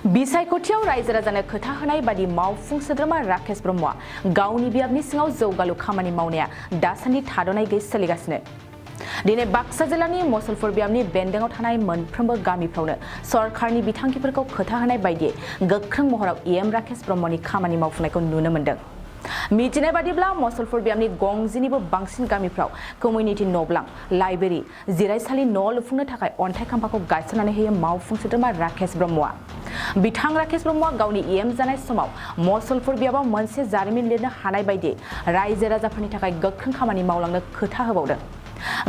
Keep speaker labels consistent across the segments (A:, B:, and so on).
A: बिसायख'थियाव रायजो राजानो खोथा होनाय बादि मावफुं सोद्रोमा राकेश ब्रह्मआ गावनि बियाबनि सिङाव जौगालु खामानि मावनाया दासान्दि थाद'नाय गैयै सोलिगासिनो। दिनै बाक्सा जिल्लानि मसलपुर बियाबनि बेन्दोंआव थानाय मोनफ्रोमबो गामिफ्रावनो सरकारनि बिथांखिफोरखौ खोथा होनाय बायदियै गोख्रों महराव एम राकेश ब्रह्मनि खामानि मावफुंनायखौ नुनो मोन्दों। मिथिनाय बादिब्ला मसलपुर बियाबनि 60निबो बांसिन गामिफ्राव कमिउनिटि न'ब्लां, लाइब्रेरि, जिरायसालि न' लुफुंनो थाखाय अन्थाइ खाम्फाखौ गायसननानै होयो मावफुं सोद्रोमा राकेश ब्रह्मआ। बिथां राकेश ब्रह्मआ गावनि एम जानाय समाव मसलपुर बियाबाव मोनसे जारिमिन लिरनो हानाय बायदियै रायजो राजाफोरनि थाखाय गोख्रों खामानि मावलांनो खोथा होबावदों।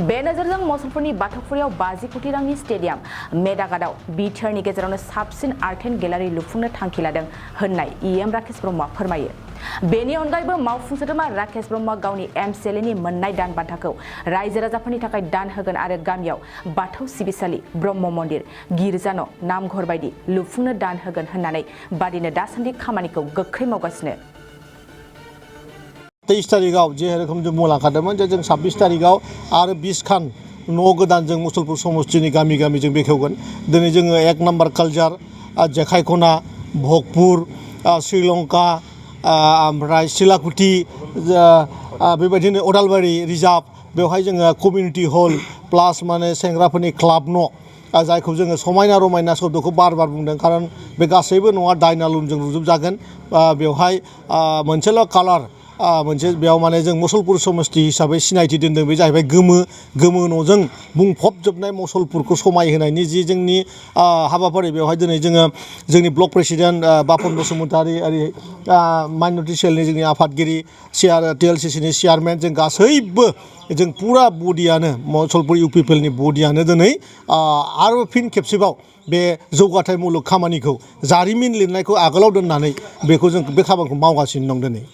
A: बे नोजोरजों मसलपुरनि बाथौफुरियाव 50 कोटी रांनि स्टेडियाम, मेदागादाव बिटिआरनि गेजेरावनो साबसिन आर्ट एन्ड गेलारि लुफुंनो थांखि लादों होननाय एम राकेश ब्रह्मआ फोरमायो। बेनि अनगायैबो मावफुं सोद्रोमा राकेश ब्रह्मआ गावनि एमसिएलएनि मोननाय दान बान्थाखौ रायजो राजाफोरनि थाखाय दान होगोन आरो गामियाव बाथौ सिबिसालि, ब्रह्म मन्दिर, गिर्जा न', नामघर बायदि लुफुंनो दान होगोन होननानै बादिनो दासान्दि खामानिखौ गोख्रै मावगासिनो।
B: 23 तारिखाव जे रोखोम जों मुंलांखादोंमोन जे जों 26 तारिखाव आरो 20 खान न' गोदान जों मुसलपुर समस्तिनि गामि गामि जों बेखेवगोन। दिनै जोङो 1 नम्बर कालजार, जेखाइखना, भगपुर, श्रीलंका, ओमफ्राय सिलाकुटि, बेबायदिनो अदालबारि रिजार्भ बेवहाय जोङो कमिउनिटि हल प्लास माने सेंग्राफोरनि क्लाब न' जायखौ जोङो समायना रमायना शब्दखौ बार बुंदों, खारन बे गासैबो न'आ डाइनालुमजों लुजोबजागोन। बेवहाय मोनसेल' कालार मोनसे बेयाव माने जों मसलपुर समस्ति हिसाबै सिनायथि दोनदों। बे जाहैबाय गोमो न'जों बुंफबजोबनाय मसलपुरखौ समायहोनायनि जि जोंनि हाबाफारि। बेवहाय दिनै जोङो जोंनि ब्लक प्रेसिडेन्ट बापन बसुमतारी, माइनरिटि सेलनि जोंनि आफादगिरि, टिएलसिसिनि चेयारमेन, जों गासैबो जों पुरा बडियानो मसलपुर इउपिपिएलनि बडियानो दिनै आरो फिन खेबसेबाव बे जौगाथाय मुलुग खामानिखौ जारिमिन लिरनायखौ आगोलाव दोननानै बेखौ जों बे खामानिखौ मावगासिनो दं दिनै।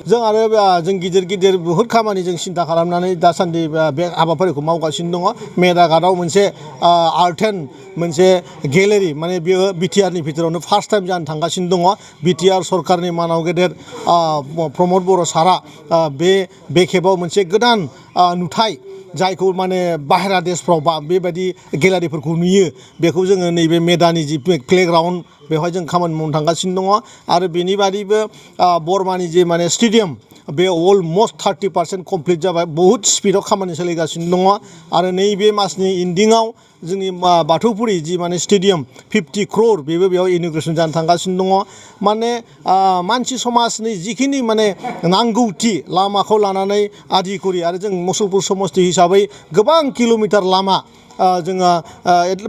B: जों आरो जों गिदिर बुहुत खामानि जों सिन्था खालामनानै दासान्दि बे हाबाफारिखौ मावगासिनो दङ। मेदागादाव मोनसे आर्ट एन्ड मोनसे गेलेरि, माने बेयो बिटिआरनि भितरावनो फार्स्ट टाइम जानो थांगासिनो दङ। बिटिआर सरकारनि मानाव गेदेर प्रमद बर' सारा बे खेबाव मोनसे गोदान नुथाय जायखौ माने बाहेरा देशफ्राव बेबायदि गेलारिफोरखौ नुयो, बेखौ जोङो नैबे मेदानि जि प्लेग्राउन्ड बेवहाय जों खामानि मावनो थांगासिनो दङ। आरो बेनि बादैबो बरमानि जे माने स्टेडियाम, बे अलमस्ट 30% कमप्लिट जाबाय। बहुद स्पिडआव खामानि सोलिगासिनो दङ। आरो नैबे मासनि इन्डिङाव जोंनि बाथौफुरि जि माने स्टेडियाम 50 crore बेबो बेयाव इन'ग्रेसन जानो थांगासिनो दङ। माने मानसि समाजनि जिखिनि माने नांगौथि लामाखौ लानानै आदि करि, आरो जों मसलपुर समस्ति हिसाबै गोबां किल'मिटार लामा जोङो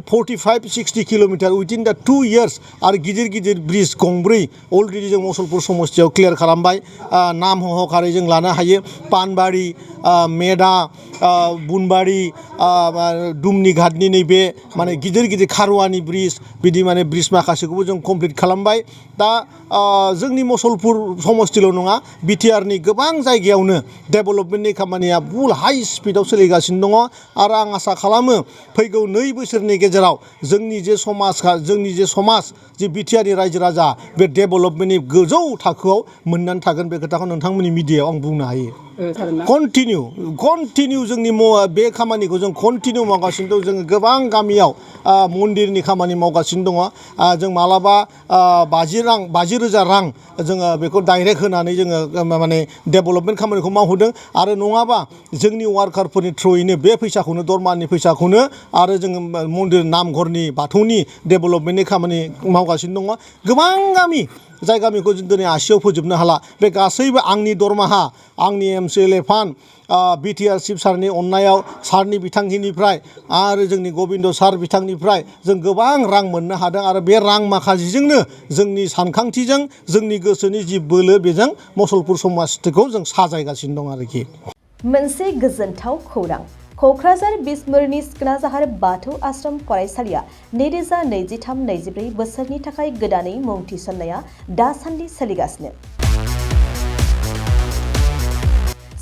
B: 45-60 किल'मिटार उइथिन दा 2 years आरो गिदिर ब्रिज गंब्रै अलरेडि जों मसलपुर समस्तियाव क्लियार खालामबाय। नाम हहखारै जों लानो हायो पानबारि, मेदा, बुनबारि, दुमनि घाटनि नैबे माने गिदिर खारुवानि ब्रिज, बिदि माने ब्रिज माखासेखौबो जों कमप्लिट खालामबाय। दा जोंनि मसलपुर समस्तिल' नङा, बिटिआरनि गोबां जायगायावनो डेभेलपमेन्टनि खामानिया फुल हाइ स्पिडआव सोलिगासिनो दङ। आरो आं आसा खालामो फैगौ 2 बोसोरनि गेजेराव जोंनि जे समाज जे बिटिआरनि रायजो राजा बे डेभेलपमेन्टनि गोजौ थाखोआव मोननानै थागोन। बे खोथाखौ नोंथांमोननि मिडियायाव आं बुंनो हायो। कन्टिनिउ जोंनि बे खामानिखौ जों कन्टिनिउ मावगासिनो दं। जोङो गोबां गामियाव मन्दिरनि खामानि मावगासिनो दङ। जों मालाबा 50,000 रां जोङो बेखौ डाइरेक्ट होनानै जोङो माने डेभेलपमेन्ट खामानिखौ मावहोदों। आरो नङाबा जोंनि वार्कारफोरनि थ्रुयैनो बे फैसाखौनो, दरमानि फैसाखौनो आरो जोङो मन्दिर नामघरनि बाथौनि डेभेलपमेन्टनि खामानि मावगासिनो दङ। गोबां गामि, जाय गामिखौ जों दिनै आसियाव फोजोबनो हाला, बे गासैबो आंनि दरमाहा, आंनि एमसिएलए फान्ड, बिटिआर चिफ सारनि अननायाव, सारनि बिथांखिनिफ्राय आरो जोंनि गबिन्द सार बिथांनिफ्राय जों गोबां रां मोननो हादों। आरो बे रां माखासेजोंनो जोंनि सानखांथिजों, जोंनि गोसोनि जि बोलो, बेजों मसलपुर समस्तिखौ जों साजायगासिनो दं आरोखि।
C: मोनसे गोजोनथाव खौरां। क'क्राझार बिसमुरिनि सिखोनाजाहार बाथौ आश्रम फरायसालिया 2023-24 बोसोरनि थाखाय गोदानै मुं थिसननाया दासान्दि सोलिगासिनो।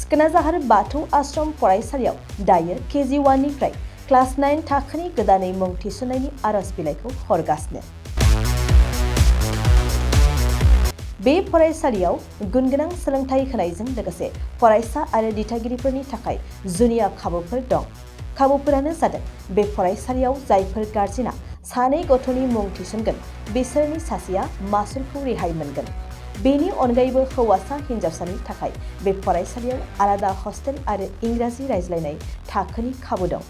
C: सिखोनाजाहार बाथौ आश्रम फरायसालियाव दायो KG 1 निफ्राय क्लास 9 थाखोनि गोदानै मुं थिसननायनि आरज बिलाइखौ हरगासिनो। बे फरायसालियाव गुनगोनां सोलोंथाइ होनायजों लोगोसे फरायसा आरो दिथागिरिफोरनि थाखाय जुनिया खाबुफोर दं। खाबुफोरानो जादों बे फरायसालियाव जायफोर गार्जेना सानै गथ'नि मुं थिसनगोन बिसोरनि सासेया मासुलखौ रेहाय मोनगोन। बेनि अनगायैबो हौवासा हिन्जावसानि थाखाय बे फरायसालियाव आलादा हस्टेल आरो इंराजि रायज्लायनाय थाखोनि खाबु दं।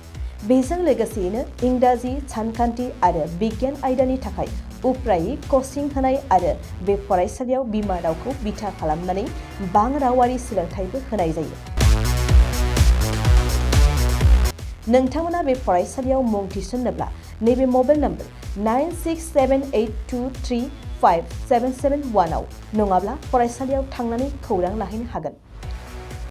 C: बेजों लोगोसेयैनो इंराजि, सानखान्थि आरो बिगियान आयदानि थाखाय उफ्रायै कचिं होनाय आरो बे फरायसालियाव बिमा रावखौ बिथा खालामनानै बां रावारि सोलोंथायबो होनाय जायो। नोंथांमोना बे फरायसालियाव मुं थिसन्नोब्ला नैबे मबाइल नम्बर 9678235771 आव नङाब्ला फरायसालियाव थांनानै खौरां लाहैनो हागोन।